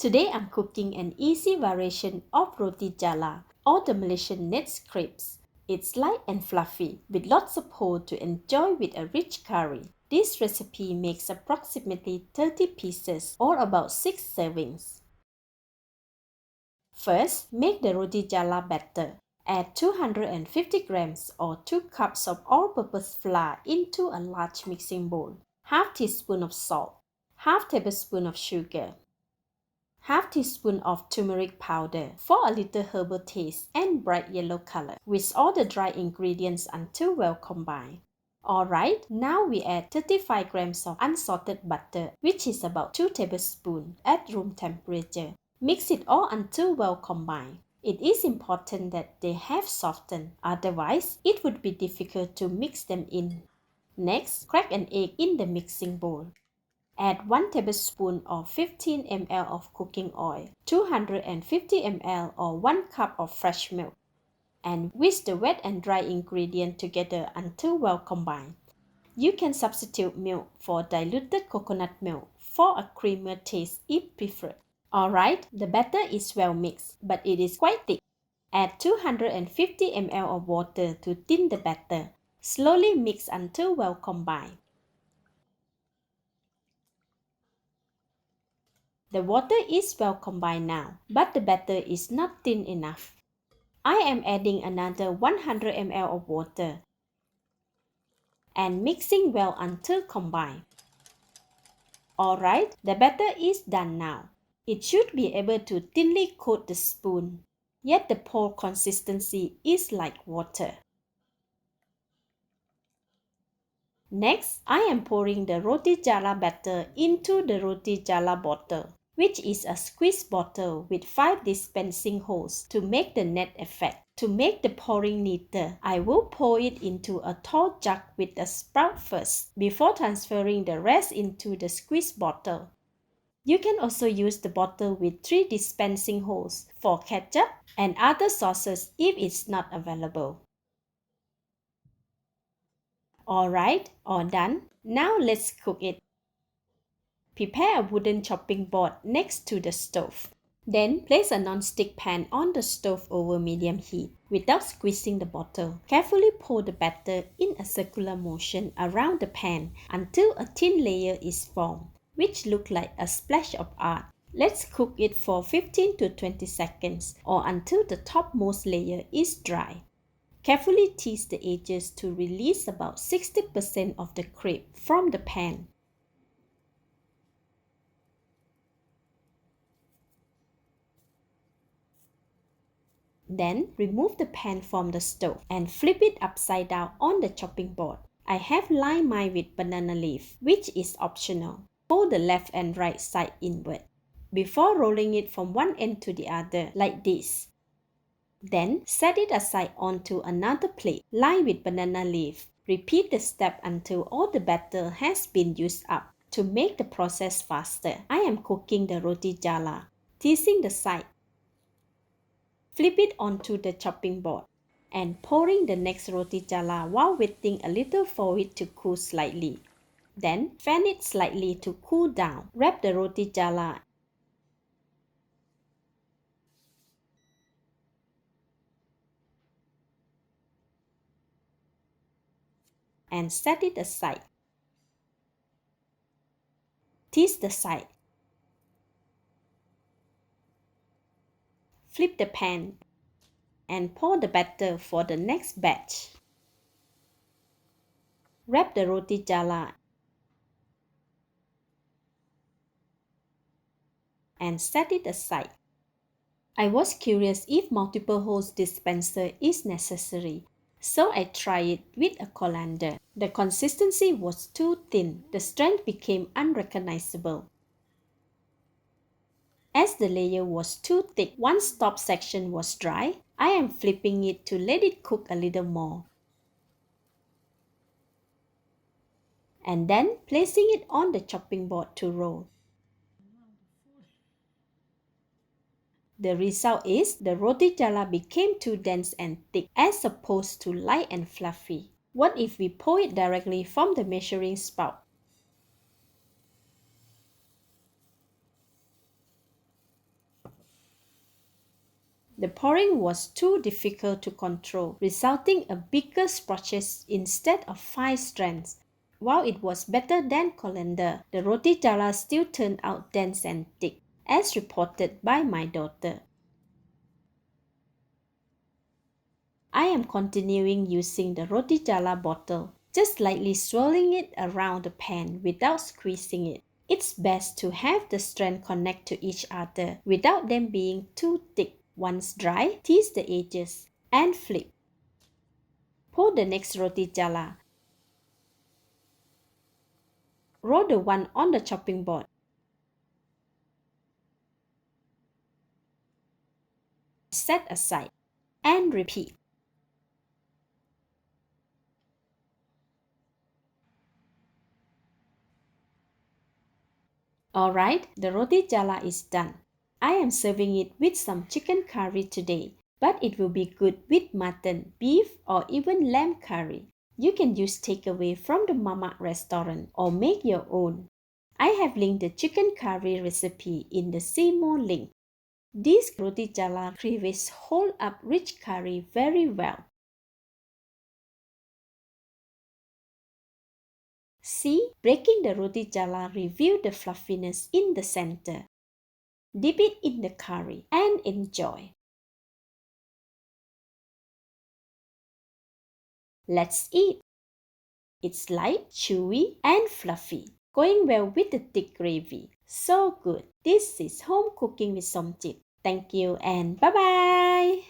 Today I'm cooking an easy variation of Roti Jala or the Malaysian Nets crepes. It's light and fluffy with lots of holes to enjoy with a rich curry. This recipe makes approximately 30 pieces or about 6 servings. First, make the Roti Jala batter. Add 250 grams or 2 cups of all-purpose flour into a large mixing bowl. Half teaspoon of salt, half tablespoon of sugar, half teaspoon of turmeric powder for a little herbal taste and bright yellow color. Whisk all the dry ingredients until well combined. Alright, now we add 35 grams of unsalted butter, which is about 2 tablespoons at room temperature. Mix it all until well combined. It is important that they have softened, otherwise it would be difficult to mix them in. Next, crack an egg in the mixing bowl. Add 1 tablespoon or 15 ml of cooking oil, 250 ml or 1 cup of fresh milk, and whisk the wet and dry ingredient together until well combined. You can substitute milk for diluted coconut milk for a creamier taste if preferred. Alright, the batter is well mixed, but it is quite thick. Add 250 ml of water to thin the batter. Slowly mix until well combined. The water is well combined now, but the batter is not thin enough. I am adding another 100 ml of water and mixing well until combined. Alright, the batter is done now. It should be able to thinly coat the spoon, yet the pour consistency is like water. Next, I am pouring the Roti Jala batter into the Roti Jala bottle, which is a squeeze bottle with 5 dispensing holes to make the net effect. To make the pouring neater, I will pour it into a tall jug with a spout first, before transferring the rest into the squeeze bottle. You can also use the bottle with 3 dispensing holes for ketchup and other sauces if it's not available. Alright, all done. Now let's cook it. Prepare a wooden chopping board next to the stove. Then place a non-stick pan on the stove over medium heat. Without squeezing the bottle, carefully pour the batter in a circular motion around the pan until a thin layer is formed, which looks like a splash of art. Let's cook it for 15 to 20 seconds or until the topmost layer is dry. Carefully tease the edges to release about 60% of the crepe from the pan. Then remove the pan from the stove and flip it upside down on the chopping board. I have lined mine with banana leaf, which is optional. Fold the left and right side inward before rolling it from one end to the other like this. Then set it aside onto another plate lined with banana leaf. Repeat the step until all the batter has been used up. To make the process faster, I am cooking the Roti Jala. Teasing the side, flip it onto the chopping board and pouring the next Roti Jala while waiting a little for it to cool slightly. Then fan it slightly to cool down. Wrap the Roti Jala and set it aside. Tease the side. Flip the pan and pour the batter for the next batch. Wrap the Roti Jala and set it aside. I was curious if multiple holes dispenser is necessary, so I tried it with a colander. The consistency was too thin. The strength became unrecognizable. As the layer was too thick, once top section was dry, I am flipping it to let it cook a little more. And then placing it on the chopping board to roll. The result is the Roti Jala became too dense and thick as opposed to light and fluffy. What if we pour it directly from the measuring spout? The pouring was too difficult to control, resulting in bigger splotches instead of 5 strands. While it was better than colander, the roti jala still turned out dense and thick, as reported by my daughter. I am continuing using the roti jala bottle, just lightly swirling it around the pan without squeezing it. It's best to have the strands connect to each other without them being too thick. Once dry, tease the edges and flip. Pour the next roti jala. Roll the one on the chopping board. Set aside and repeat. Alright, the roti jala is done. I am serving it with some chicken curry today, but it will be good with mutton, beef, or even lamb curry. You can use takeaway from the mama restaurant or make your own. I have linked the chicken curry recipe in the see more link. These roti jala crevices hold up rich curry very well. See, breaking the roti jala reveals the fluffiness in the center. Dip it in the curry and enjoy. Let's eat. It's light, chewy, and fluffy, going well with the thick gravy. So good. This is home cooking with Somjit. Thank you and bye-bye.